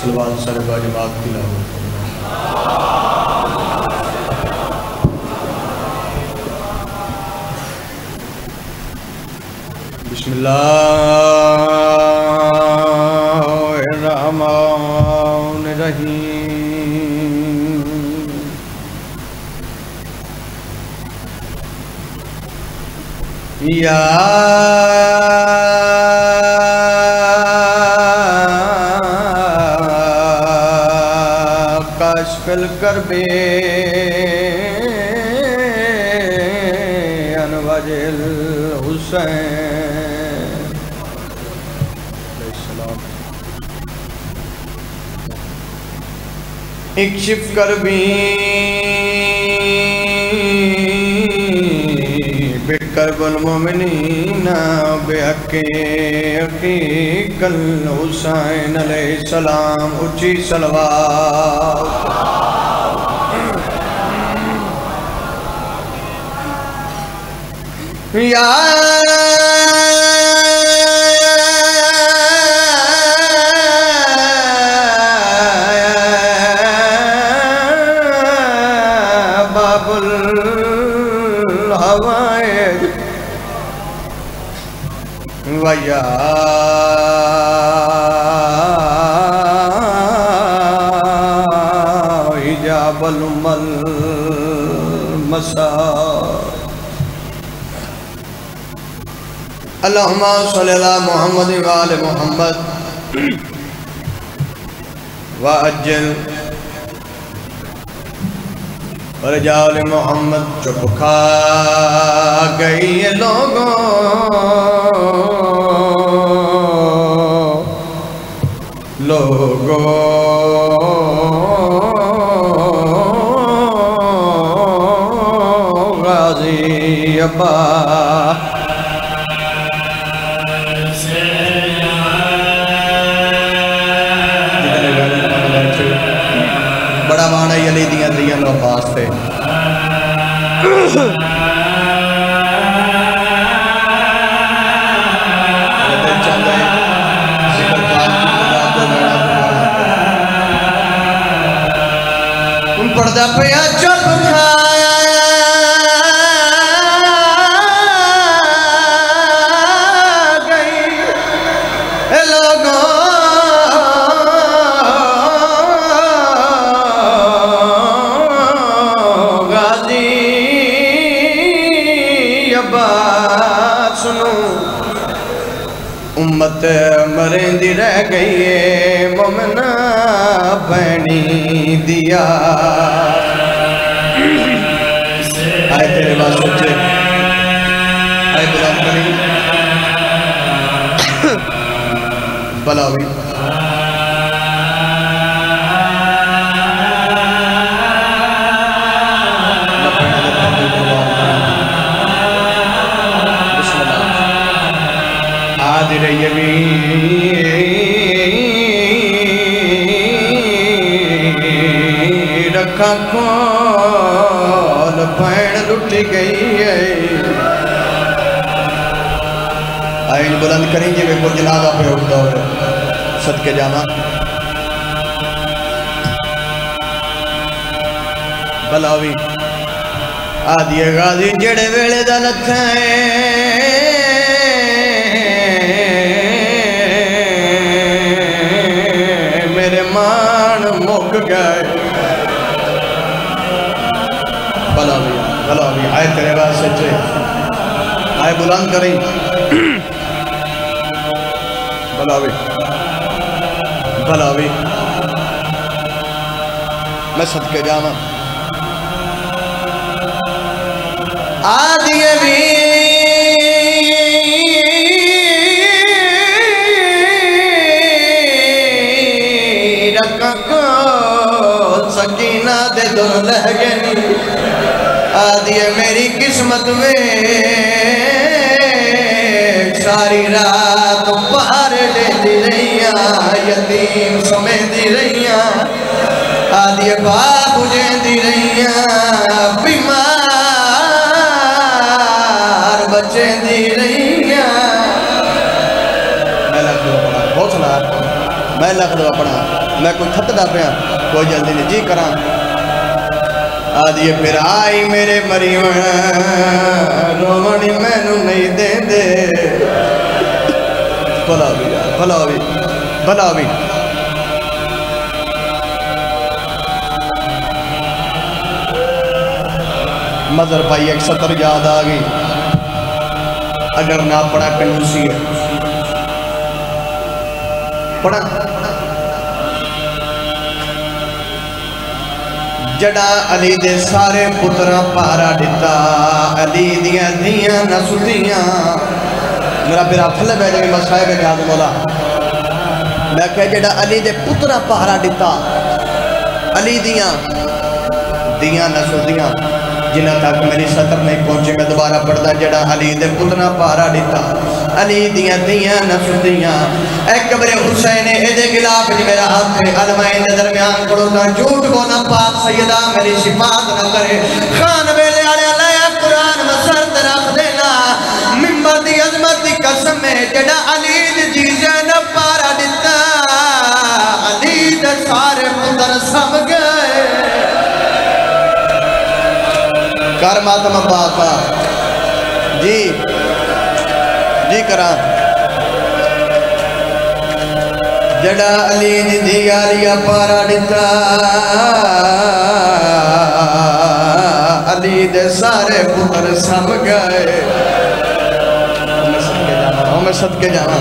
सलवात सारे बाजमात तिलावत। बिस्मिल्लाहिर्रहमानिर्रहीम। या काशिफल कर्बे अनवजिल हुसैन इक्शिफ कर्बी बिकर्बुल मोमिनीना बेहक़्क़े अक़ीक़ल हुसैन अलैहिस्सलाम। ऊँची सलवात। या बाबुल हवाए वया हिजाबल मल मसा। अल्लाहुम्मा सल्लि अला मुहम्मद व आले मुहम्मद व अज्जल रजाल मोहम्मद। चुप खा गई ये लोगों, लोगों गाजी अब्बा बड़ा माना अली दियां दियां लो वास्ते। पढ़दा पिया चुप खा गई लोगों, सुनो उम्मत मरेंदी रह गई है मोमना बनी दिया। आए तेरे बात सोचे आए बुलाओ करी बलावी रखा खोल भैन लुट गई है। आइन बुलंद करेंगे वे को जनाजा पे उठता हो सदके जाना बलावी आदिए गाजी जेड़े वेले दा लखा है मेरे मान मुक गए। बलावी बलावी आए तेरे बात सच्चे आए बुलंद करें बलावी बलावी मैं सदके जावा आदिए भी सकीना दे दो लह गई आदिए मेरी किस्मत में सारी रात पार लेती रहिया यतीम समेती रहिया आदिए बाप उजेंदी रहिया बीमार बचेंदी रहिया। मैं लख दो अपना बहुत सुना मैं लख दो अपना मैं कोई थकदा पिया, कोई जल्दी नहीं जी करा। आदिए फिर आई मेरे मरीवन रोवनी मैनू नहीं दे दे। भला भी यार, भला भी, भला भी। मजर भाई एक सतर याद आ गई, अगर ना पढ़ा कंजूसी है, पढ़ा जड़ा अली दे सारे पुत्रा पारा दिता, अली दियां धियां न सुतियां। मेरा बिरा थले बैठ गई मसाए में याद बोला, मैं कह जड़ा अली दे पुत्रा पहारा दिता, अली दियां न सुतियां, जिन्ना तक मेरी सतर नहीं पहुंचे। मैं दोबारा पढ़दा, जड़ा अली दे पुत्रा पहारा दिता, अली दियां धियां न सुतियां। एक कब्रे हुसैन एदे गिलाफ मेरा हाथ है, अलमाइन दे दरमियान खड़ोता, झूठ बोला पाक सैयदा मेरी शिफात न करे। खान वेले आले लाया कुरान मसर ते रख देना, मिंबर दी अजमत दी कसम है, जड़ा अली दी जीजे न पारा दिता, अली दे सारे पुत्र सब गए। कर मातम पाका जी जी करा। जड़ा अली दी गालिया पारा दिता, अली दे सारे पुत्र सब गए। मैं सदके जावा,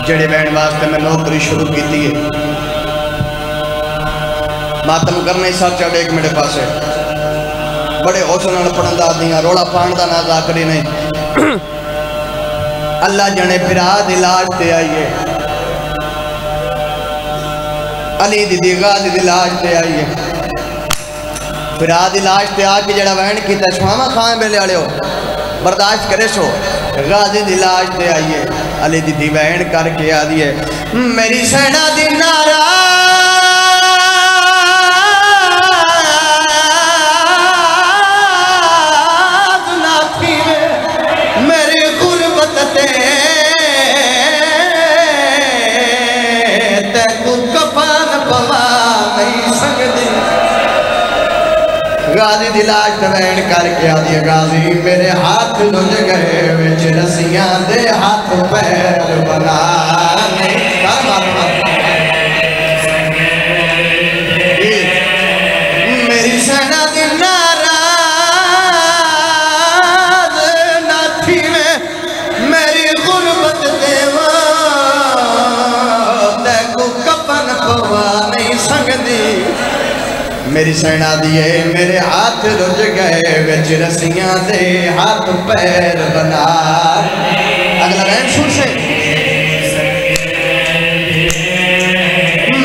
जड़े बहन वास्ते मैं नौकरी शुरू की थी, मातम करने सर चढ़े एक मेरे पास है, बड़े हौसले पढ़न दा दियां, रोला पान का ना जाकरी नहीं। अल्लाह जने फिरा दिलाज ते आइए, अली दी गाज दिलाज ते आइए, फिरा दिलाज ते आके जड़ा वहन किया सुहावा खान वेले आले बर्दाश्त करे सो, गाजी दिलाज ते आइए, अली दी वहन करके आ दिए मेरी सेना दी नारा गाजी दिलाज तवैन करके आ दिया, गाजी मेरे हाथ लुझ गए विच रस्सियां दे हाथ पैर बनाने। मेरी सेना दी नाराज नाथी में मेरी गुरबत देवा, तैकू कपन पवा नहीं सकदी। मेरी सेना दिए मेरे हाथ रुझ गए विच रस्सियां दे हाथ पैर बना। अगला लाइन सुन से,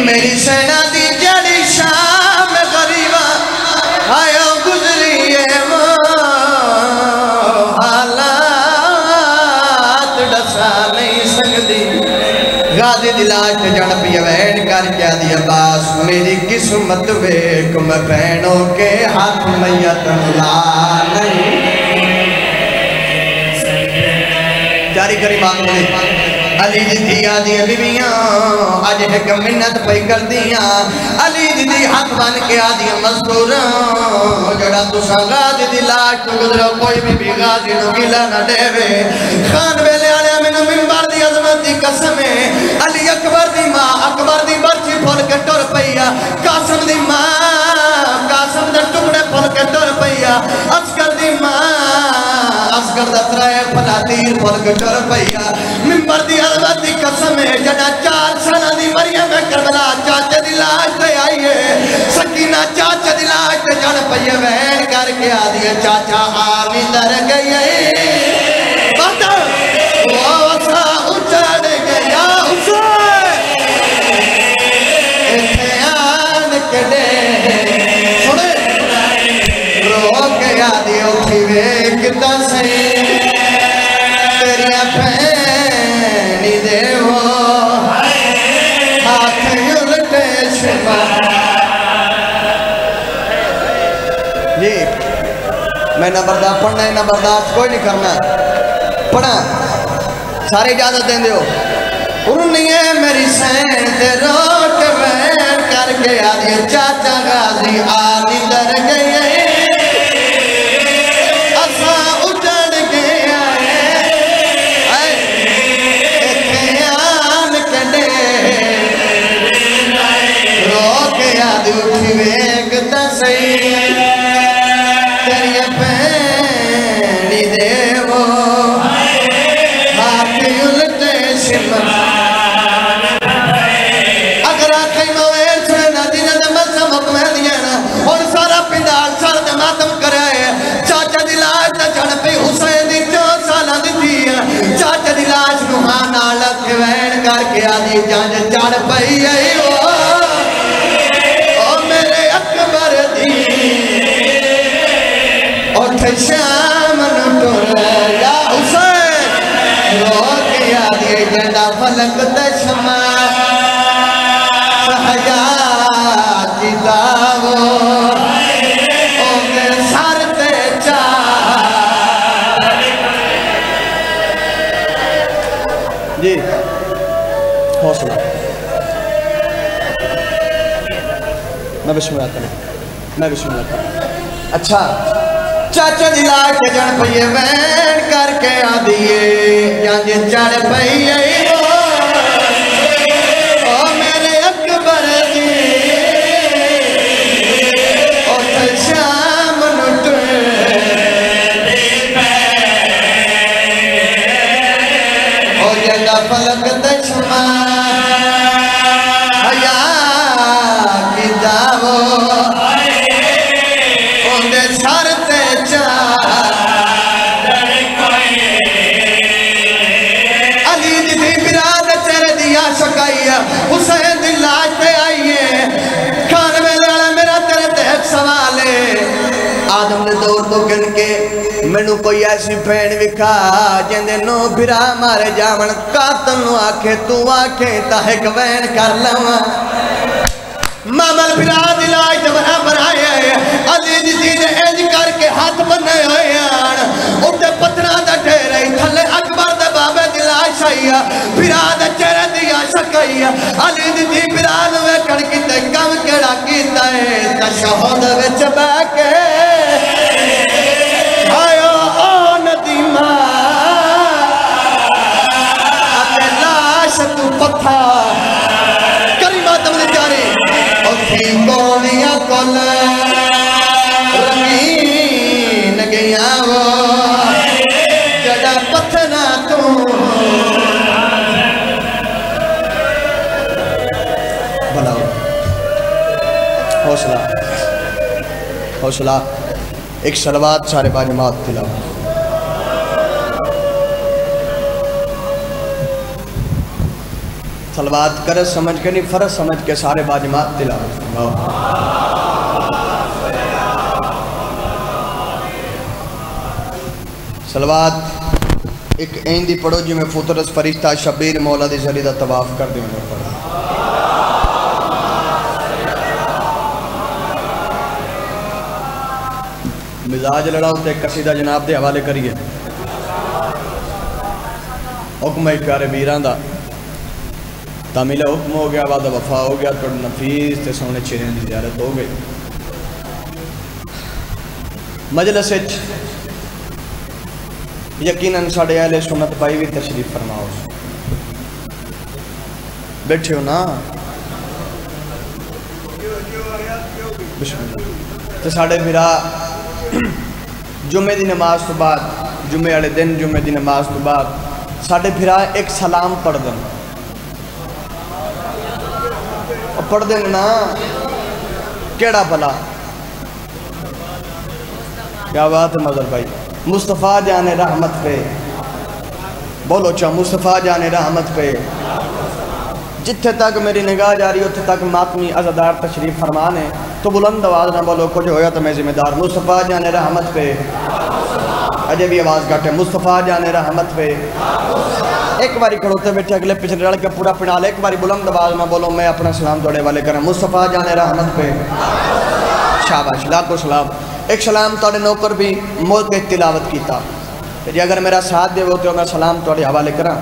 मेरी सेना दी जड़ी शाम गरीबा आयो गुजरी है, वो हालात दसा नहीं सकदी। गाजी दिलाज ते जन पिया वैन करके आ दिया, बास मेरी किस्मत वेख मैं बहनों के हाथ मैयत ला नहीं। जारी करी बात बोली, अली दी आदिया बीबियां अज एक मिन्नत पई कर दियां, अली दी हाथ बन के आदिया मजदूर, जड़ा तुसा गाजी दी लाश तो गुजरो कोई भी गाजी नु गिला ना देवे। खान वेले आले मैनू मिंबर दी अजमत दी कसम है, अली अकबर दी मां अकबर दी बर्ची फुल के टुर पईया, कासम दी मां कासम दे टुकड़े फुल के टुर पईया, असगर दी मां असगर दा त्राए फला तीर फुल के टुर पईया। मिंबर दी अजमत दी कसम है, जड़ा 4 साल दी मरियम करबला चाचे दी लाश ते आई है, सकीना चाचे दी लाश ते जड़ पईया वहन करके आ दिया, चाचा आमी दर गई बता वो सा उचड़ गया हुसैन इथे आन के दे सुने रो के आ दियो थी वेखदा सही तेरिया भैनी दे वो हाथ उलटे शिवा जी। मैं ना बर्दाश्त पढ़ना है ना बर्दाश्त कोई नहीं करना, पढ़ा सारे इजाजत देंदे हो उन्निए मेरी सैन ते रोट वैन करके आदि चाचा गाजी आली दर गए असा उजड़ गया आन कने रोक आदि उठी वेग सही तेरी पैनी देवो हाथ उलटे सिमर अगर आखी मवेर सुनना दिन मौसम अपने दिया ना और सारा पिंडाल साल दे मातम कराए चाचा दी लाश दा चढ़ पे हुसैन दी 4 साल दी थी चाचा दी लाश नु हां नाल वैन करके आदि जंज चढ़ पई आई ओ मेरे अकबर दी उठ शाम नु टुर या हुसैन रोक आदि जंडा फलक ते शमा सहजा की दावो ओके सर ते चा जी हौसला मैं बिस्मिल्लाह करूं मैं बिस्मिल्लाह करूं अच्छा चाचा दी लाश के जन पइए वैन करके आदिए जंज चढ़ पई ओ मेरे अकबर दी उठ शाम नु ओ जंदा फलक दशमा हया की दावो ओंदे सर ते चा अली दी बिराद चर दिया शकाइया हुसैन दी लाश पे आईए खान मेले वाला मेरा तेरे ते एक सवाल है आदम दे दौर तो गिन के मैनू कोई ऐसी भैन विखा जिंदे नो बिरा मारे जावन कातल नु आखे तू आखे ता एक वैन कर लवा मामल बिरा दी लाश ते बनाया अली दी ने इंज करके हाथ बन्ने होए आन उत्ते पत्थरां दा ढेर है थल्ले अकबर दे बाबे दी लाश आईया बिरा दे चेहरे दी शकाइया अली दी बिरा नु वेखण किते कम केड़ा कीता है तशहुद विच बैठ के आयो ओ नदीमा अते लाश तू पत्था करीमा तुम दे जारी ओथी कोनिया कोल रंगीन गया वो जड़ा पत्थना तू बनाओ हौसला हौसला एक सलवात सारे बाजमात तिलाओ सलवात कर समझ के नहीं फर्ज समझ के सारे बाजमात तिलाओ सलवात एक ऐंदी पढ़ो जिमें फुतरस फरिश्ता शबीर मौला दी जरी दा तवाफ कर दे मिजाज लड़ाओ तो कसीदा जनाब के हवाले करिए हुक्म प्यारे वीरां दा तामिल हुक्म हो गया वादा वफा हो गया तो नफीस ते सोने चेहरे की ज़ियारत हो गई मजलिस यकीनन साढ़े अहले सुन्नत भाई भी तशरीफ फरमाओ बैठे हो ना तो साढ़े फिरा जुम्मे की नमाज तो बाद जुम्मे वाले दिन जुम्मे की नमाज तो बाद साढ़े फिरा एक सलाम पढ़ दें पढ़ दें ना केड़ा भला क्या बात है मदर भाई मुस्तफ़ा जाने रहमत पे बोलो चा मुस्तफ़ा जाने रहमत पे जिथे तक मेरी निगाह जा रही उत्थे तक मातमी अज़ादार तशरीफ फरमान है तो बुलंद आवाज़ ना बोलो कुछ होया तो मैं जिम्मेदार मुस्तफ़ा जाने रहमत पे अजय भी आवाज़ घट है मुस्तफ़ा जाने रहमत पे एक बारी खड़ोते बैठे अगले पिछले रल के पूरा पिनाल एक बारी बुलंद आवाज़ में बोलो मैं अपना सलाम थोड़े वाले करें मुस्तफ़ा जाने रहमत पे शाबाश लाखों सलाम एक सलाम थोड़े नौकर भी मोल के तिलावत किया जी अगर मेरा साथ देवो तो मैं सलाम थोड़े हवाले करा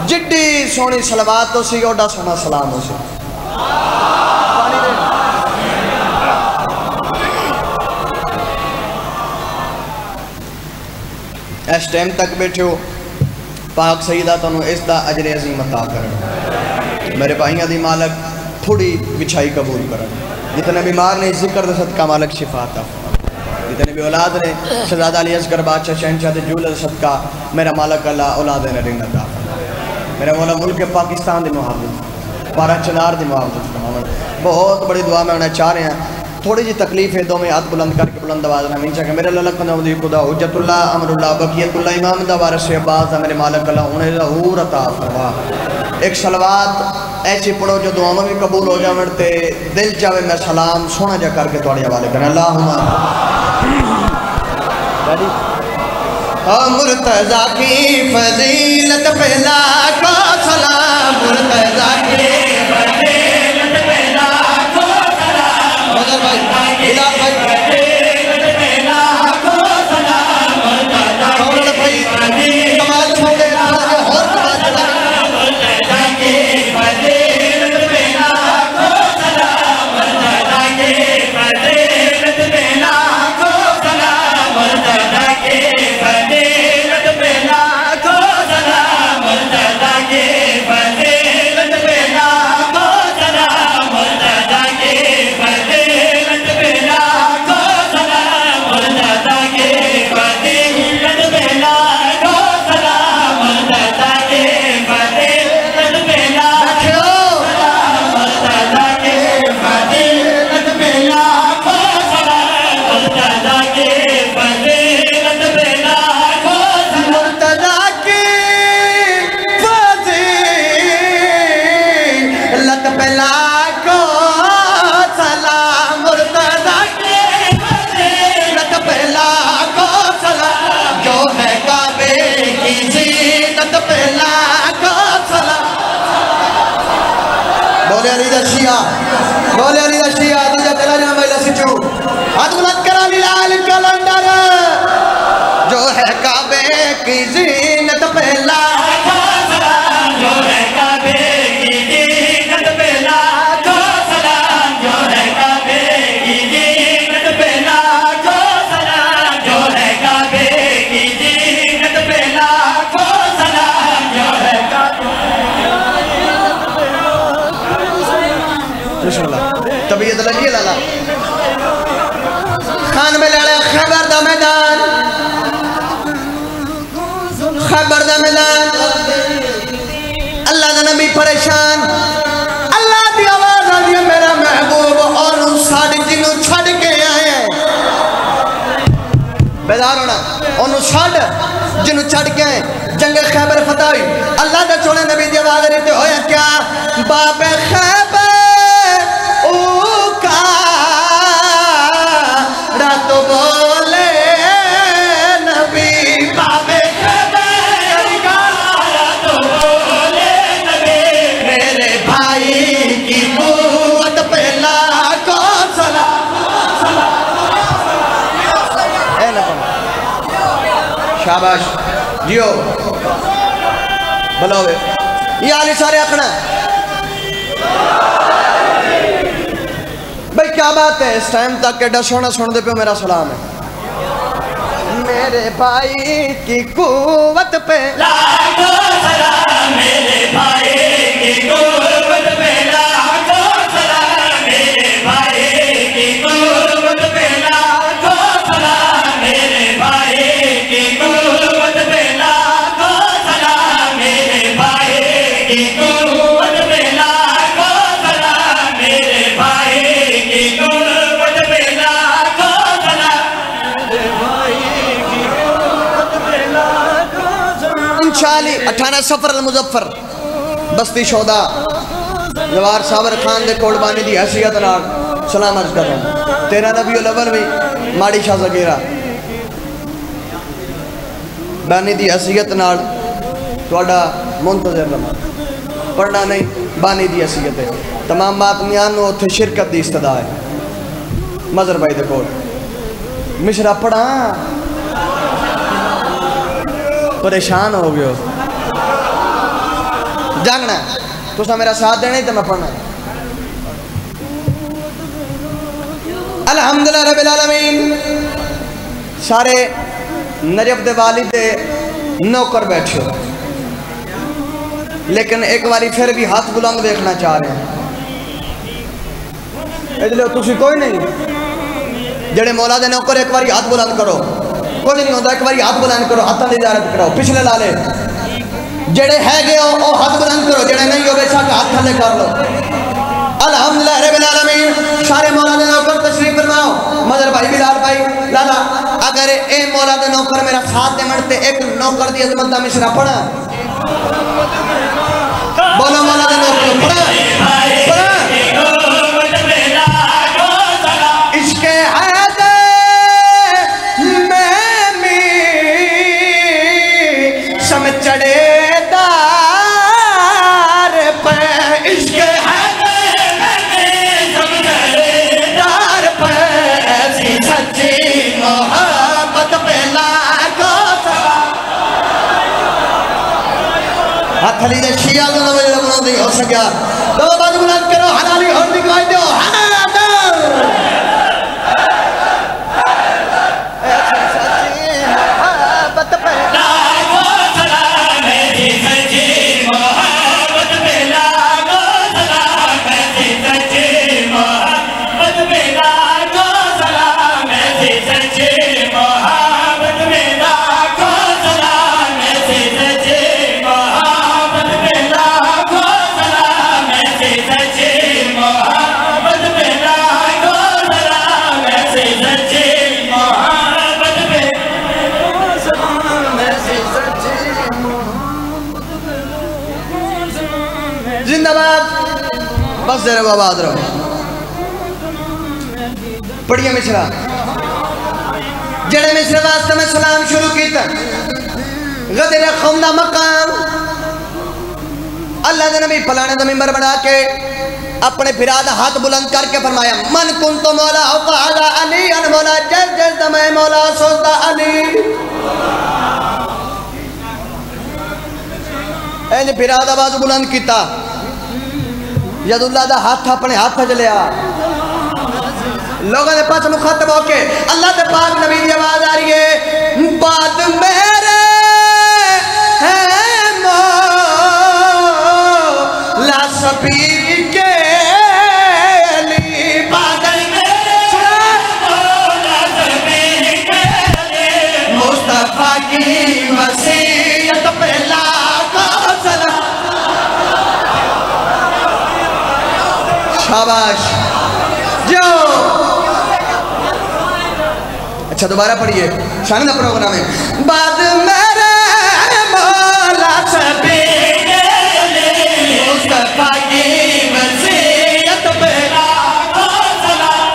जिड्डी सोहनी सलवात तो सी ओडा सोहना सलाम हो सी। इस टाइम तक बैठे हो पाक सईदा तुहानू इसका अजर अजीम अता करन। मेरे भाइयों दी मालक थोड़ी बिछाई कबूल करन। जितने बीमार ने जिक्र सदका मालक शिफा अता फरमाए। जितने भी औलाद ने शहजादा अली असगर बादशाह शहनशाह दे जूल सदका मेरा मालक अल्लाह औलाद ने रिंग अता फरमाए। मेरा मौला मुल्क पाकिस्तान दी मुहाफिज पारा चनार दी मुहाफिज फरमाए। बहुत बड़ी दुआ में उन्हें चाह रहे हैं। थोड़ी जी तकलीफ है दो में हाथ बुलंद करके बुलंद आवाज़ में नीचा मेरे ललक नवदी खुदा हुज्जतुल्लाह अमरुल्लाह बकियतुल्लाह इमाम दा वारिस अब्बास मेरे मालिक अल्लाह उन्हें ज़हूर अता फरमा। एक सलवात ऐसी पढ़ो जो दुआओं भी कबूल हो जावन ते दिल चाहे मैं सलाम सोना जा करके तुहाडे हवाले करा। अल्लाहुम्मा मुर्तज़ा की फजीलत पे लाखों सलाम। मुर्तज़ा की फजीलत पे लाखों सलाम। मगर भाई बिलाल भाई लाखों सलाम। मुर्तज़ा भाई कमाल छोड़े और कमाल मुर्तज़ा की फजीलत पे लाखों सलाम। मुर्तज़ा की फजीलत पे लाखों सलाम। मुर्तज़ा की फजीलत पे लाखों सलाम। मुर्तज़ा की फजीलत पे लाखों सलाम। मुर्तज़ा की फजीलत पे लाखों सलाम। मुर्तज़ा की फजीलत पे लाखों सलाम। मुर्तज़ा की फजीलत पे लाखों सलाम। मुर्तज़ा की फजीलत पे लाखों सलाम। मुर्तज़ा की फजीलत पे लाखों सलाम। मुर्तज़ा की फजीलत पे लाखों सलाम। मुर्तज़ा की फजीलत पे लाखों सलाम। जो है काबे की जीनत पे लाखों सलाम। बोले अली दा शिया, बोले अली दा शिया दूजा चला जा मैं लसिचू हाथ बुलंद करा लाल कलंदर। जो है काबे की जीनत पे लाखों सलाम। जो है काबे की जीनत पे लाखों सलाम। जो है काबे की जीनत पे लाखों सलाम। जो है काबे की जीनत पे लाखों सलाम। जो है तबीयत लगी लाला खान में लड़ा खैबर दा मैदान। खैबर दा मैदान अल्लाह दा नबी परेशान। अल्लाह दी आवाज़ आ गई मेरा महबूब और साड़ी जिन्हों छड़ के आए हैं बेदार होना ओनू छड़ जिन्हों छड़ के आए। जंग खैबर फतह हुई अल्लाह दा सोने नबी दी आवाज़ रीते होया क्या बाबे खैबर तो बोले नबी बाबे खैबर तो बोले नबी। मेरे भाई की कुव्वत पे लाखों सलाम। शाबाश जियो बोलो ये आली सारे आखना भाई क्या बात है। इस टाइम तक एडा सोना सुनते पे मेरा सलाम है। मेरे भाई की कुव्वत पे लाखों सलाम। मेरे भाई की कुव्वत पे लाखों सलाम। मेरे भाई की कुव्वत पे लाखों सलाम। मेरे भाई की कुव्वत पे लाखों सलाम। मेरे भाई की कुव्वत पे लाखों सलाम। मेरे भाई इंशाअल्लाह 18 सफर अल मुजफ्फर बस्ती शोदा जवार साबर खान दे कोड़बानी दी हैसियत नाल सलाम अर्ज कर रहा हूं। 13 रबीउल अव्वल में माड़ी शाह ज़गीरा बानी दी हैसियत नाल तुहाडा मुंतज़िर रहा पढ़ना नहीं बानी दी हैसियत है। तमाम मातमियान नूं उत्थे शिरकत दी इस्तदा है। मजर भाई दे कोल मिश्रा पढ़ा परेशान हो गयो जानना तुसा मेरा साथ देना ही तो मैं पढ़ना। अल्हम्दुलिल्लाह रब्बिल आलमीन। सारे नजब दे वालिद दे नौकर बैठे हो, लेकिन एक बारी फिर भी हाथ बुलंद देखना चाह रहे हैं। इसलिए तुसी कोई नहीं जेड़े मौला दे नौकर एक बारी हाथ बुलंद करो, कुछ नहीं होता। एक बारी हाथ बुलंद करो, हाथों की इजाजत करो, पिछले ला ले जेड़े है गए हो हाथ बुलंद करो, जेड़े नहीं हो बेशक हाथ थले कर लो। अल्हम्दुलिल्लाह रब्बिल आलमीन। सारे मौला दे नौकर तशरीफ फरमाओ। मदर भाई बिलाल भाई लाला अगर ए मौला दे नौकर मेरा साथ दे मनते एक नौकर दी अजमत दा मिसरा पढ़ा बोलो मौला दे नौकर पढ़ा पढ़ा इसके हैदे में मी सम चढ़े दार पे इसके हथली दे शिया दा वजह बना नहीं हो सका। दो बार बुलंद करो हलाली और दिखाई दो जिंदाबाद। बस देर आबाद रहो। पढ़िए मिसरा जेड़े मिसरे वास्ते मैं सलाम शुरू किया। गदर कौम दा मकाम अल्लाह दे नबी फलाने दा मिंबर बना के अपने फिरा दा हाथ बुलंद करके फरमाया मन कुन तो मौला फ़ादा अली अन मौला जज जज मैं मौला सोचदा अली। ऐन फिरा दा आवाज बुलंद किया। यदुल्ला दा हाथ अपने हाथ च लिया। लोगों ने पास मुखातब होके अल्लाह के पाक नबी की आवाज आ रही है बाद मेरे है मौला शबीर के लिए बादल मेरे मौला शबीर के लिए मुस्तफा की वसीयत पे लाखों सलाम। शाबाश जो। अच्छा दोबारा पढ़िए शान का प्रोग्राम है। बाद मेरे मौला शबीर के लिए मुस्तफा की वसीयत पे लाखों सलाम।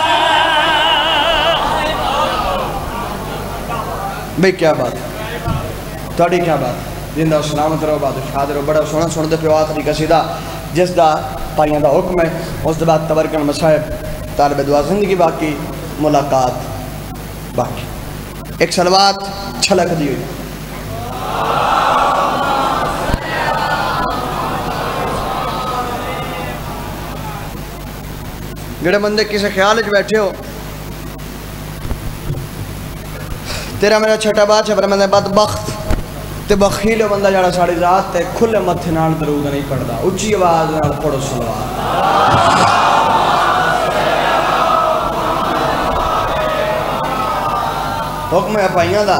भाई क्या बात थोड़ी क्या बात। जिंदा सलामत रहो बादशाह रहो। बड़ा सोहना सुनते पे आखिरी कसीदा जिसका पाइयों का हुक्म है। उस बाद तबरकन मसाहब तालिब दुआ जिंदगी बाकी मुलाकात बाकी। एक सलवात छलक दी हुई जेड़े बंदे किसी ख्याल बैठे हो तेरा मेरा छठा बात है पर मैं बदबख्त ते बखील बंदा जड़ा साड़ी रात ते खुले मथे नाल दरूद नहीं पढ़ता। उच्ची आवाज नाल पढ़ो सलवात। हुक्म है भाइयों का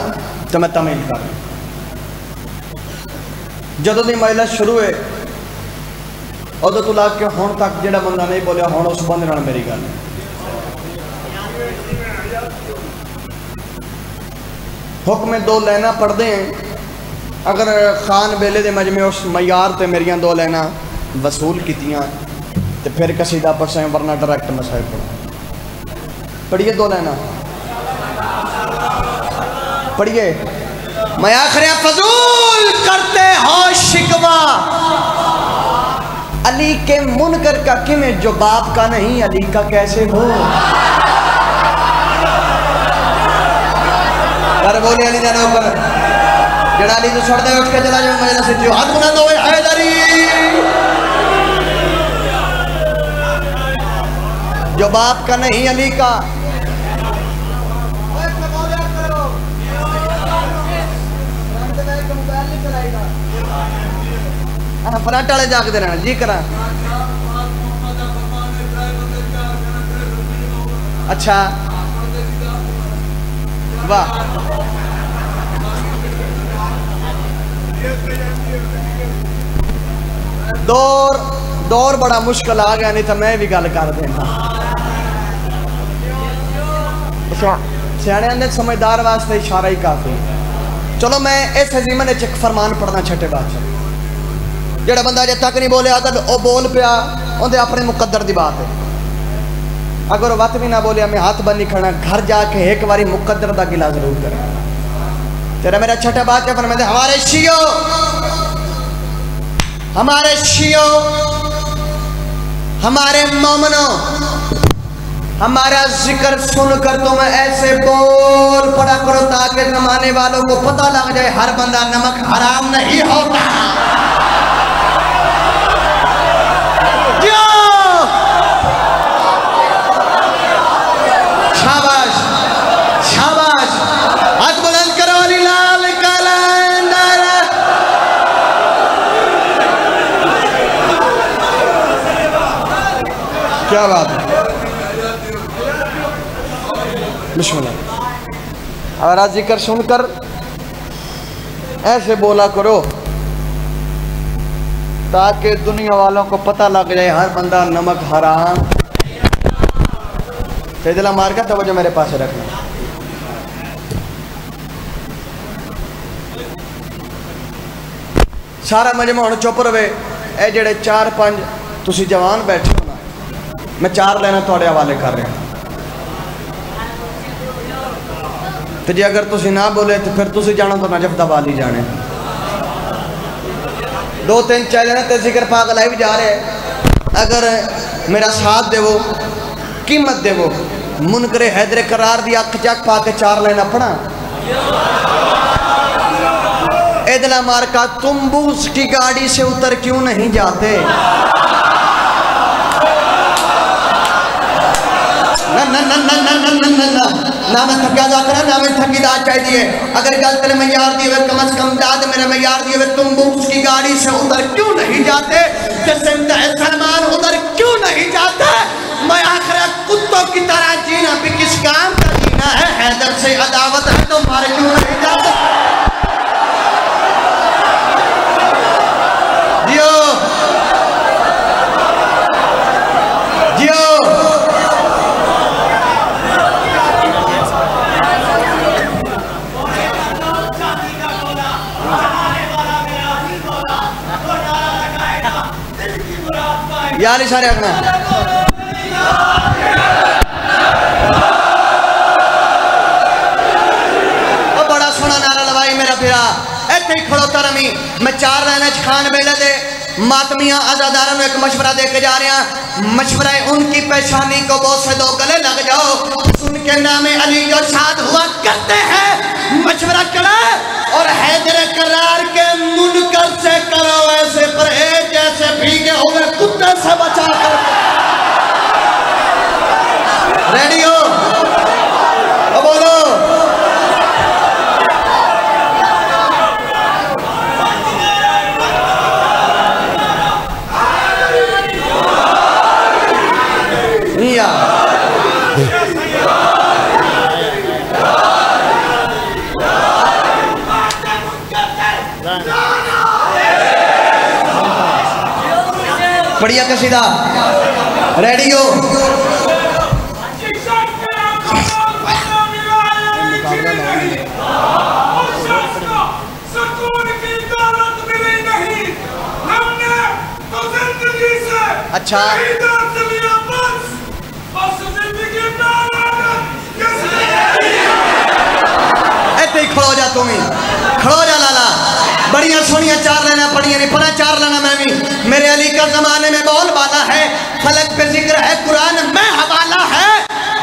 तो मैं तमील कर जदों दी महिला शुरू है उदों तो ला के हुण तक जेड़ा बंदा नहीं बोलिया हुण उस बंदे नाल मेरी गल। हुक्म दो लाइना पढ़ते हैं। अगर खान बेले दे मजमे उस मयार ते मेरिया दो लाइना वसूल कीतियां ते फिर कसीदा पढ़े वरना डायरैक्ट मसाइल पढ़ो। पढ़िए दो लाइना पढ़िए। मैं आखिर फजूल करते हो शिकवा अली के मुनकर का किमें जो बाप का नहीं अली का कैसे हो। कर बोले अली जाना ऊपर जड़ा अली तो छोड़ दे उठ के चला जाओ मजलिस से हाथ बुलंद हो हैदरी। जो बाप का नहीं अली का। फ्रंट वाले जागते रहना जी करा। अच्छा वाह, दौर बड़ा मुश्किल आ गया, नहीं तो मैं भी गल कर देना। सियाने समझदार वास्ते इशारा ही काफी। चलो मैं इस जीवन एक फरमान पढ़ना छठे बादशाह। जेड़ा बंदा अजे तक नहीं बोलिया तो वह बोल पिया, उन्हें अपने मुकद्दर की बात है। अगर वह वत भी ना बोलिया, मैं हाथ बनी खड़ा, घर जाके एक बारी मुकद्दर का गिला जरूर करें। तेरा मेरा छठा बादशाह फरमाते हमारे शियो, हमारे शियो, हमारे मोमनो, हमारा जिक्र सुनकर तुम ऐसे बोल पड़ा करो ताकि जमाने वालों को पता लग जाए हर बंदा नमक हराम नहीं होता। शाबाश शाबाश, हाथ बुलंद करो अली लाल कलंदर। क्या बात है, बिस्मिल्लाह। और जिक्र सुनकर ऐसे बोला करो ताकि दुनिया वालों को पता लग जाए हर बंदा नमक हराम। फैजला मार का तवज्जो मेरे पास रखना। सारा मजमा हुण चुप रहे। ये जेड़े 4-5 तुसी जवान बैठे हो ना, मैं 4 लाइनां तुहाडे हवाले कर रहा। तो जे अगर तुसी ना बोले तो फिर तुसी जाना तो नजफ दा वाली जाने। 2-3 चैनल ते जिक्र पाक लाइव जा रहे हैं। अगर मेरा साथ देवो, कीमत देवो, मुनकरे हैदरे करार दी अख चक पा के 4 लाइनां पढ़ा। एदला मार का तुम बूस की गाड़ी से उतर क्यों नहीं जाते। ना ना ना ना ना ना ना ना ना ना मैं थका जा करा, ना मैं थकी दाद चाहिए। अगर गल तेरे मैयार दी हुए कम से कम दाद मेरा मैयार दी हुए, तुम बूस की गाड़ी से उतर क्यों नहीं जाते। जैसे सलमान उधर क्यों नहीं जाते। मैं आखिर कुत्तों की तरह जीना भी किस काम का जीना है। हैदर से अदावत है तो मारे क्यों नहीं जाते। जियो जियो, यार इशारे रखना। बड़ा सोना नारा लवाई मेरा फिरा इतने ही खड़ोता रमी। मैं 4 लाइना खान बेले दे मातमिया आजादारा एक मशवरा दे के जा रहा। मशवरा है उनकी पेशानी को बोझ से 2 गले लग जाओ। सुन के नामे अली जो शाद हुआ करते हैं। मशवरा करा और हैदर करार के मुनकर से करो ऐसे परहेज जैसे भीगे हुए कुत्ते से बचा कर। रेडी हो बोलो। बढ़िया कसीदा रेडी हो। अच्छा ऐसे ही खड़ो जा, तुम ही खड़ो जा लाला। बढ़िया सोनिया 4 लाइना पढ़िया नहीं पढ़ा 4 लाइना मैं भी। मेरे अली का जमाने में बोल वाला है, फलक पे जिक्र है, कुरान में हवाला है।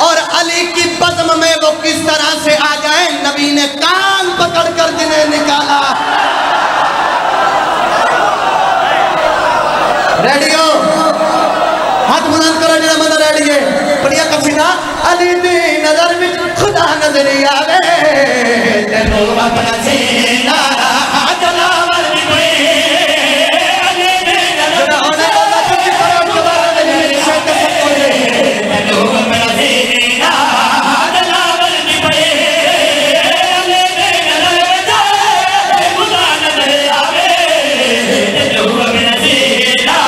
और अली की बज़्म में वो किस तरह से आ जाए, नबी ने कान पकड़ कर जिन्हें निकाला। रेडी हो, हाथ बुलंद करो जरा, मदर रेडी है। बढ़िया कसीदा अली दी नजर में खुदा नजर आवे तेनू अपना सीना जलावल दी कोई अली दी नजर होने वाला सच्ची परम जवान दी शक सकोरे तेनू अपना सीना जलावल दी कोई अली दी नजर में खुदा नजर आवे तेनू अपना सीना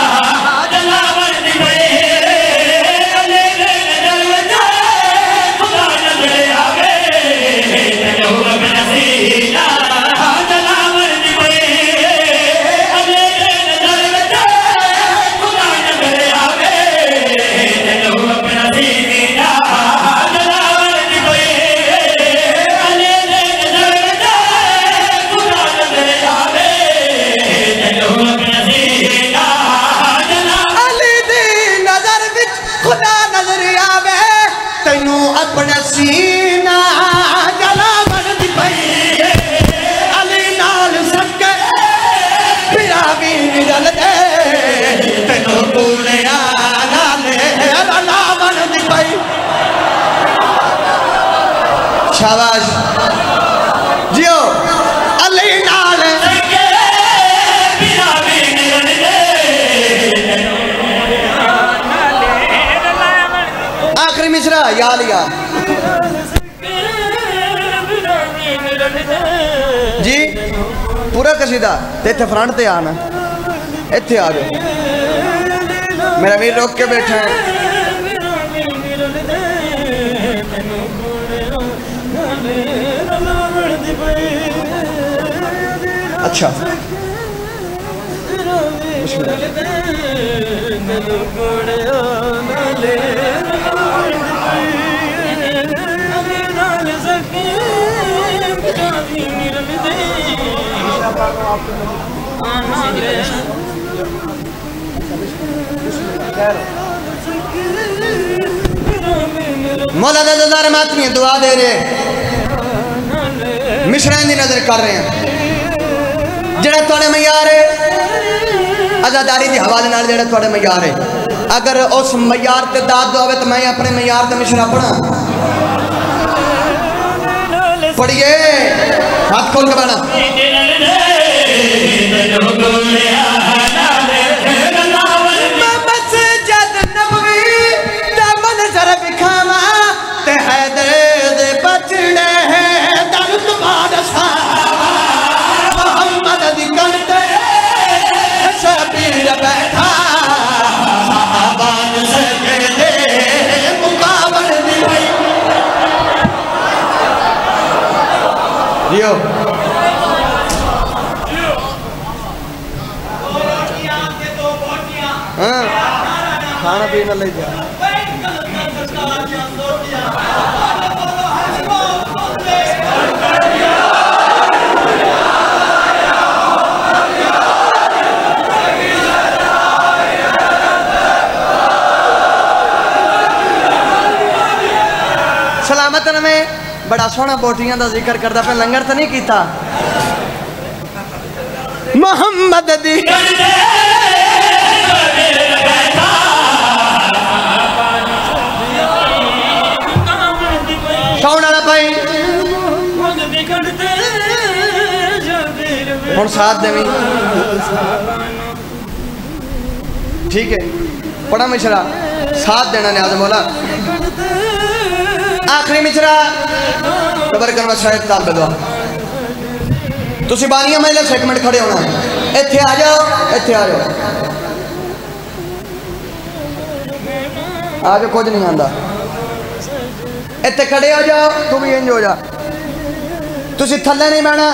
जलावल दी कोई अपना सीना जलावन दी पई अली नाल सके पिरा भी निकल दे तेनू पूरे नाले जलावन दी पई शाबाश जियो अली नाल सके पिरा भी निकल दे आखिरी मिसरा या लिया जी पूरा कसीदा इतने फ्रंट ते आना इतने आ जाओ मेरा वीर रोक के बैठा है अच्छा मौला दे दरबार में आदमी दुआ दे रहे मिश्रां दी नजर कर रहे हैं जेड़ा तुहाडे मयार है आजादारी दी हवाले नाल जेड़ा तुहाडे मयार है अगर उस मयार ते दाद दोवे तो मैं अपने मयार ते मिश्रा पढ़ा पढ़िए हाथ खोल के बना खाना पीना ले जा सलामत में बड़ा सोहना बोटियां का जिक्र करता पे लंगर तो नहीं किया मोहम्मद दी कौन वाला भाई हम साथ देवी ठीक है बड़ा मिश्रा साथ देना न्याज मौला आखिरी मिश्रा कबर करवा शायद ताल दो तुसी बानिया महिला से एक मिनट खड़े होना इत्थे आ जाओ इत्थे आ जाओ आगे कुछ नहीं आंदा इत्थे खड़े हो जाओ तू भी इंज हो जा तुसी थल्ले नहीं बहना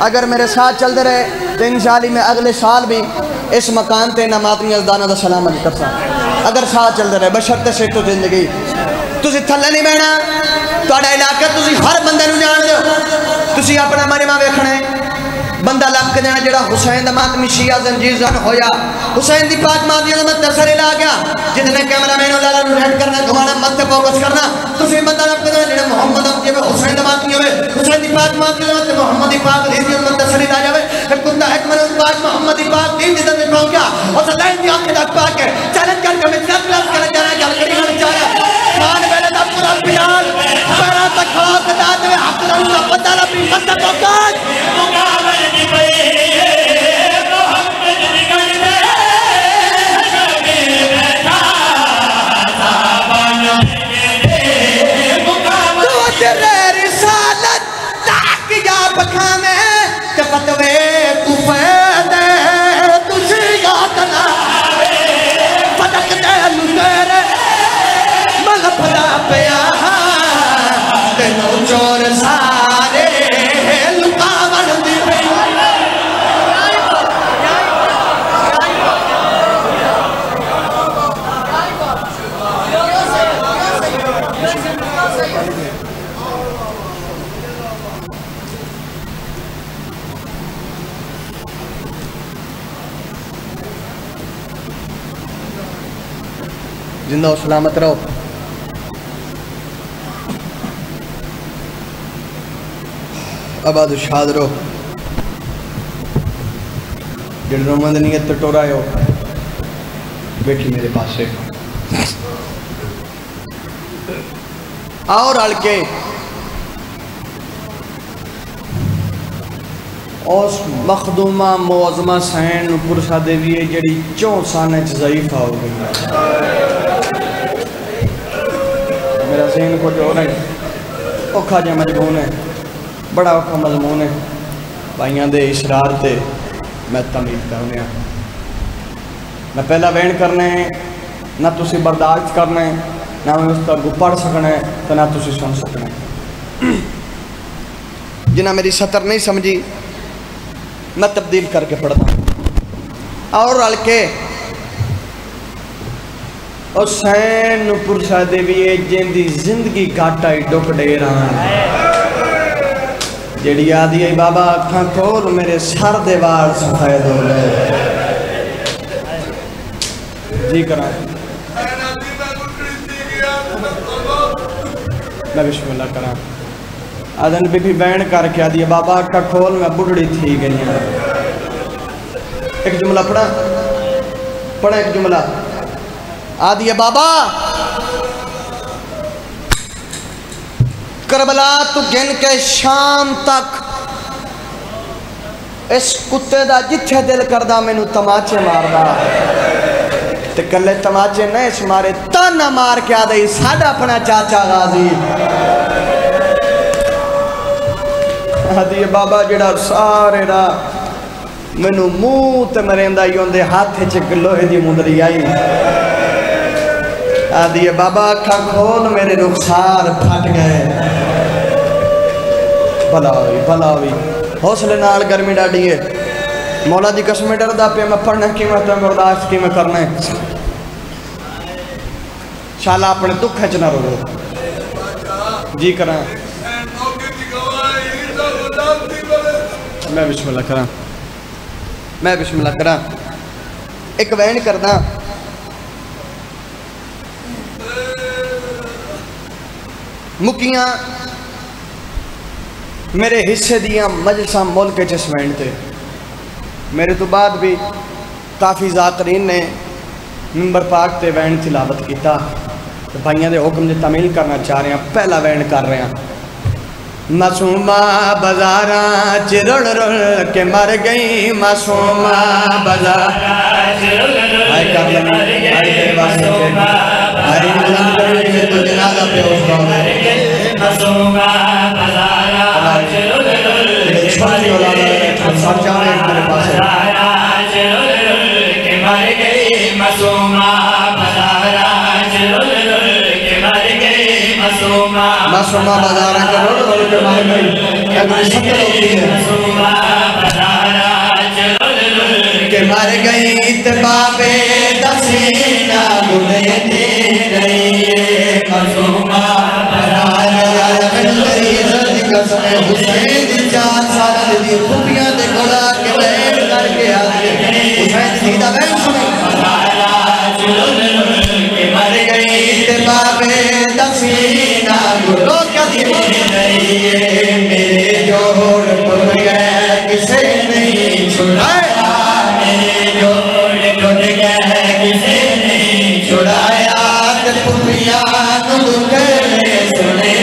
अगर मेरे साथ चलते रहे तो इंशाअल्लाह मैं अगले साल भी इस मकान ते नमाती अजदाना का सलाम अदा कर सकता अगर साथ चलते रहे बशर्ते से तो जिंदगी तुसी थल्ले नहीं बहना तुहाडा इलाका तुसी हर बंदे नूं जान दो तुसी अपना मरिमा वेखना है बंदा लग के देना जेड़ा हुसैन दा मातमी शिया जंजीर जन होया हुसैन दी पाक मादिया दा दरसर ला गया जितने कैमरा मैन लाला नु रेड करना घुमाना मत पे फोकस करना तुसी बंदा लग के देना जेड़ा मोहम्मद अब जेवे हुसैन दा मातमी होवे हुसैन दी पाक मादिया दा ते मोहम्मद दी पाक दी दी दरसर ला जावे फिर कुत्ता एक मन पाक मोहम्मद दी पाक दी दी पहुंच गया और सलाइन दी आंखें तक पाक चैलेंज करके मैं क्लास करने जाना गल करी चाह जिंदा हो सलामत रहो। आबाद शाद रहो। जिन रोमंद नीयत तो टोरा हो बैठी मेरे पास से और हल्के उस मखदूमा मुअज़्ज़मा सैन पुरसा देवी है जड़ी 4 साल ज़ईफ़ा हो गई। मेरा सैन को जो है औखा जा मजमून है, बड़ा औखा मजमून है। भाइयों के इसरार से मैं तमीज़ करने मैं पहला वैन करना है ना तुसी बर्दाश्त करना है ना मैं उसका अगू पढ़ सकना है तो ना तुसी सुन सकना है। जिन्हें मेरी सतर नहीं समझी मैं तब्दील करके पढ़ता और हल्के और सैन पुरसा देवी जिंदी जिंदगी घाटा ही डुक डेरा जेड़ी आदि है बाबा अखा खोल मेरे सर दे वाल सफेद हो गए जी करा मैं बिस्मिल्लाह करा आदन बीबी बैन करके आदि बाबा अखा खोल मैं बुढ़ड़ी थी गई हूँ। एक जुमला पढ़ा एक जुमला आदि बाबा करबला तू गिन के शाम तक इस कुत्ते दा जिथे दिल करदा मैनू तमाचे मारदा ते कल्ले तमाचे नहीं इस मारे ताना मार के आदे साडा अपना चाचा गाजी आदि बाबा जड़ा सारे रा मैनू मुँह ते मरेंदा ही उनके हाथ च लोहे की मुंदरी आई आदि बाबा अखा खोल मेरे रुखसार फट गए। भला भी हौसले नाल गर्मी डाडी है मौला दी कसम डरदा पे मैं पढ़ना कि मैं तो बर्दाश्त कि मैं करना है शाला अपने दुख च ना रो जी करा मैं बिस्मिल्लाह करा एक वैन करदा मुकियां मेरे हिस्से दियां मजलिसां मुल्क च वैन थे मेरे तो बाद भी काफ़ी ज़ाकरीन ने मिंबर पाक ते वैन तिलावत किया तो भाइयों के हुक्म की तामील करना चाह रहे हैं। पहला वैन कर रहे हैं मासूमा बाजारा च रुल रुल के मर गई मासूमा बाजारा च रुल रुल के मर गई मासूमा मासूमा बाजारा के रुल रुल के मर गई अगली शक्ल होती है के मर गई ते बाबे दसीना गुने दे रही मासूमा बाजारा मेरी इज्जत कसम हुसैन दी जान सारा दी खुफिया दे गोला के बैठ करके आते हुसैन सीधा बैठ सुने के मर गई ते बाबे दसीना गुनो क्या दी मेरे जोड़ टूट गए किसे नहीं छुड़ाया मेरे जोड़ टूट गए किसे नहीं छुड़ाया ते खुफिया दुख सुने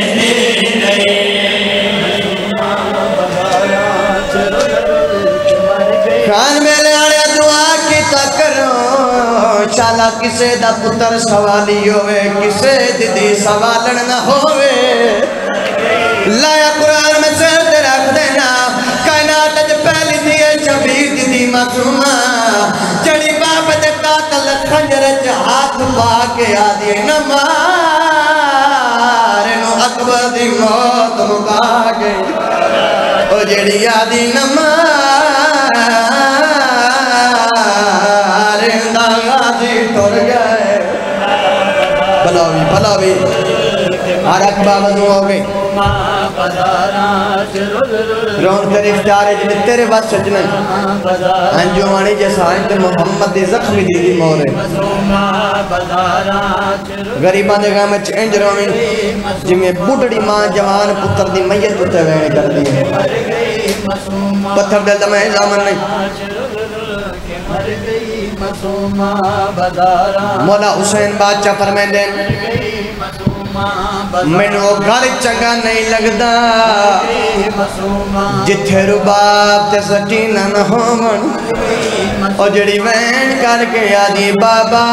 वाला किसे दा पुत्र सवाली होवे किसे दी सवालन न होवे लाया कुरान में सिर ते रख देना कायनात च पहली दी शबीर दी मासूमा जड़ी बाप दे कातल खंजर च हाथ पा के आदी न मार नु अकबर दी मौत मुका गई ओ जड़ी आदी न मार गाजी टुर गए भलावी भलावी हर अकबाब हो गई रौन कर इफ्तार जिन तेरे बस सजने अंजुमानी जैसा है मोहम्मद दी जख्मी दी मोर है गरीबां दे गम च इंज रोवी जिवें बुढ़ड़ी मां जवान पुत्र दी मैयत उत्ते वैण करदी है पत्थर दिल दा मैं जामन नहीं मौला हुसैन बादशाह फरमांदे मैनू घर चंगा नहीं लगदा जिथे रुबाब ते सकीना न होवन और जड़ी वैन करके आदि बाबा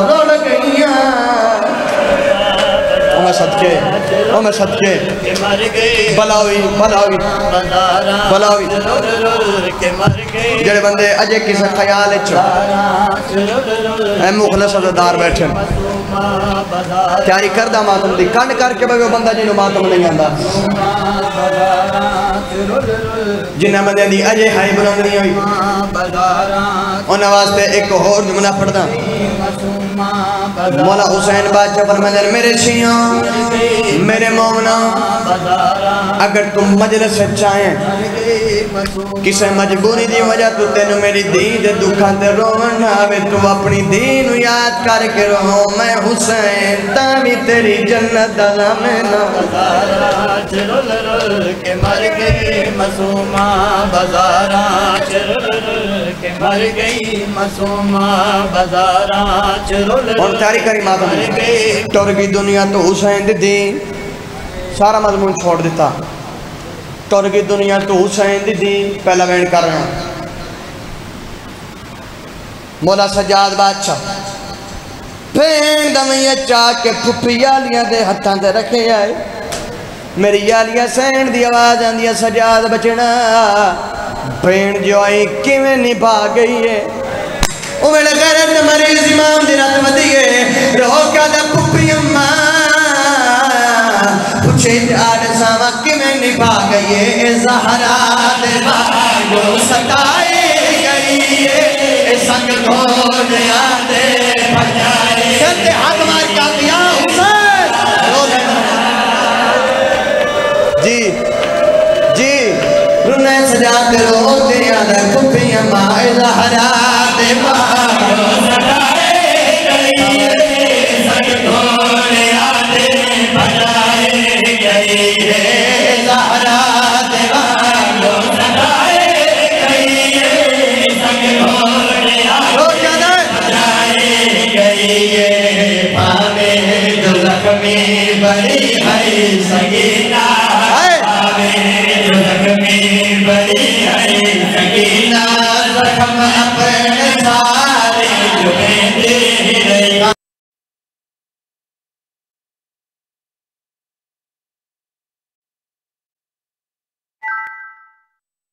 रोड़ गईया मैं सदके भलावी भलावी भलावी जेड़े बंदे अजे किसी ख्याल मुखलस अज़ादार बैठे तैयारी करदा मातम दी कंड करके बगे बंदा जिन्हों मातम नहीं आंदा जिन्हें बंदे दी अजे हाई बुलंद नहीं हुई उन्हें वास्ते एक होर जुमला पढ़दा मौला हुसैन बादशाह फरमाते हैं मेरे शियों मेरे मोमना अगर तुम मजलिस चाहे किसी मजबूरी की वजह तू तेन मेरी धी दे दुखा ते रोवन आवे तू अपनी धी नू याद करके रो मैं हुसैन तावी तेरी जन्नत दा लामेना के मर गई मासूमा बाजारा के मर गई मासूमा बाजारा और तारी करी माता टुर गई दुनिया तो हुसैन दी सारा मजमून छोड़ दिता टुर गई दुनिया तो हुसैन दी पहला वैन कर रहे हैं मौला सजाद बादशाह भें दमिया चाह के फुफी यालियां दे हत्थां ते रखे आए मेरी यालियां सैन दी आवाज आंदी सजाद बचना भेण जो आई किवें निभा गई है उमें गैरत मरीज इमाम दी रात वधिए रो क्या दा पुपी अम्मा पूछे आड़ सावा किवें निभा गई है ज़हरा दे बागो सताए गई है संग घोड़िया दे भजाए कहते हाथ मार का दिया हुसैन जी जी रुने सजाते रो तेरा दा पुपी अम्मा ज़हरा दे बागो सताए गई है संग घोड़िया दे भजाए गई है ज़हरा दे बागो सताए गई है संग घोड़िया भजाए गई है पावे जो ज़ख्मी बड़ी है सगीना पावे जो ज़ख्मी बड़ी है सगीना ज़ख्म अपने सारे जो दे रही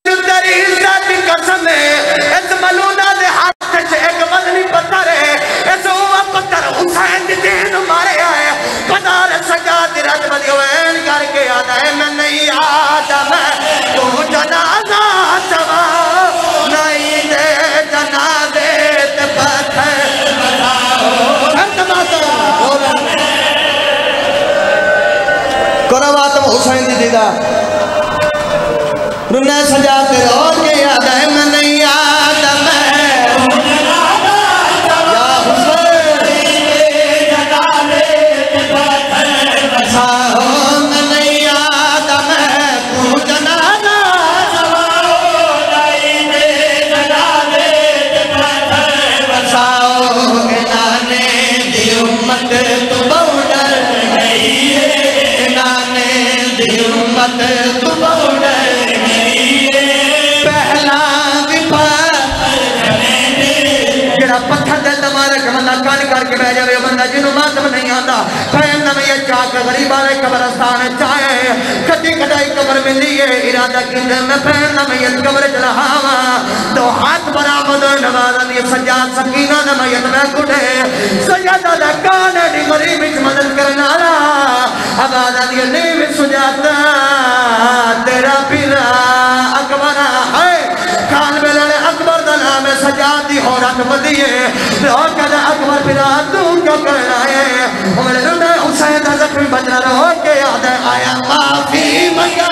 तेरी इज्जत की कसम है इस मलूना दे हाथ से एक बदली पत्थर है इस वो पत्थर हुसैन दी देन मारे आए पता न सजा तेरा बदलवेन करके आता है मैं नहीं आता मैं तू जनाजा सवा नहीं दे जनाजे ते पत्थर बताओ करवात हुसैन दी दीदा रुना सजाते रहो के याद है मैं नहीं याद मैं या हुसैन साहो मैं नहीं याद मैं तू जनाजा साहो नाने दी उम्मत तू बहुडर गई है नाने दी उम्मत तू बहुडर बह जाए बंदा जिन्हों मातम नहीं आता फैन में ये चाक गरीब वाले कब्रस्तान चाहे कटी कटाई कब्र मिली है इरादा की मैं फैन में ये कब्र चढ़ावा तो हाथ बरामद नवाजा दी सज्जाद सकीना ने मैयत में कुटे सैयदा दा कान दी गरीब विच मदद करने वाला आवाजा दी नीव सुजाता तेरा पिता अकबर है कान बेलने अकबर दा नाम है सज्जाद दी औरत बदी है और कहता अकबर पिता तू क्या करना है मेरे रुंडे हुसैन दा जख्मी बचना रहो के याद आया माफी मंगा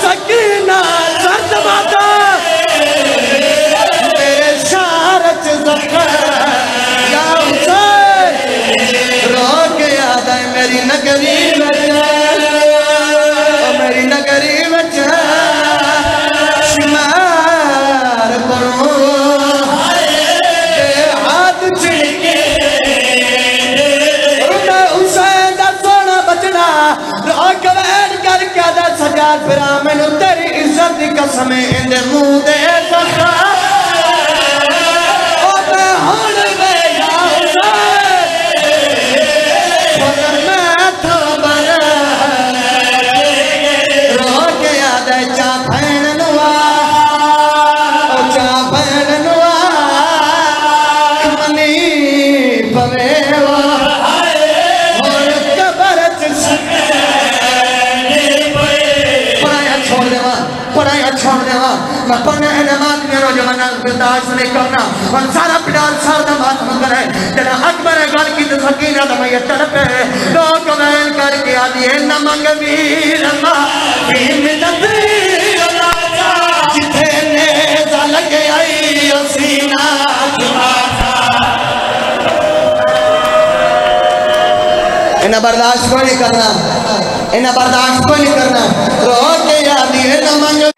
सकीना सर्द माता मेरे शारच जख्म या हुसैन रो के याद है मेरी नगरी मेरी नगरी शुमार करो हाथ छिड़के हुसैन दा सोना बचना रो के बैठ कर क्या दा सजाद फिरा मैनू तेरी इज्जत दी कसम इंदे मुंह दे सखा ओ मैं हुण वे या हुसैन मगर मैं तो बरा रो के याद है चा भैन नुआ ओ चा भैन नुआ मनी पवे छोड़ देवा मैं पढ़ने नमाज मेरो जमाना बर्दाश्त नहीं करना और सारा पिटार सारा मातम करे तेरा अकबर गल की तो सकीना दा मैं तड़पे तो कमेंट करके आदि है न मंग वीर माफी मिलत जिथे ने लगे आई सीना इन्हें बर्दाश्त कोई नहीं करना इन्हें बर्दाश्त कोई नहीं करना रो के आदि है न मंग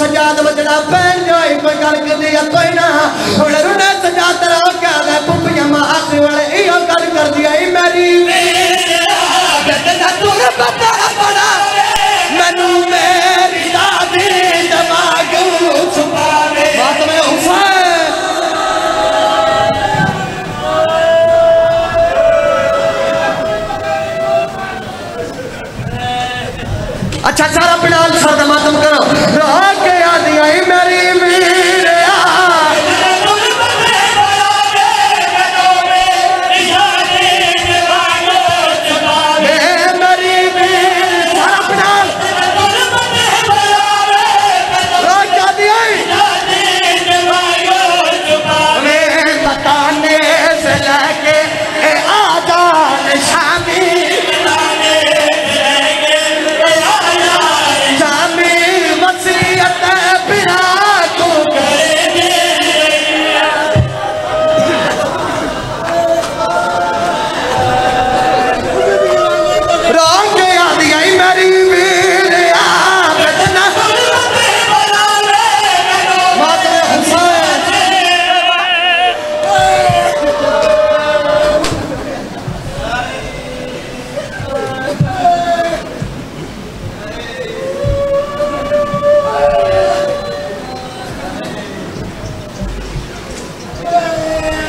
सजाद बजना पहन जो कोई गल कर दिया कोई ना हुण रुने सजाद तेरा क्या है पुपिया मां आखिरी वाले इहो गल कर दिया ई मेरी बेटा तू पता बड़ा मैनू मेरी दादी दिमाग छुपावे बात में हुसैन अच्छा सारा पिंडाल सर मातम करो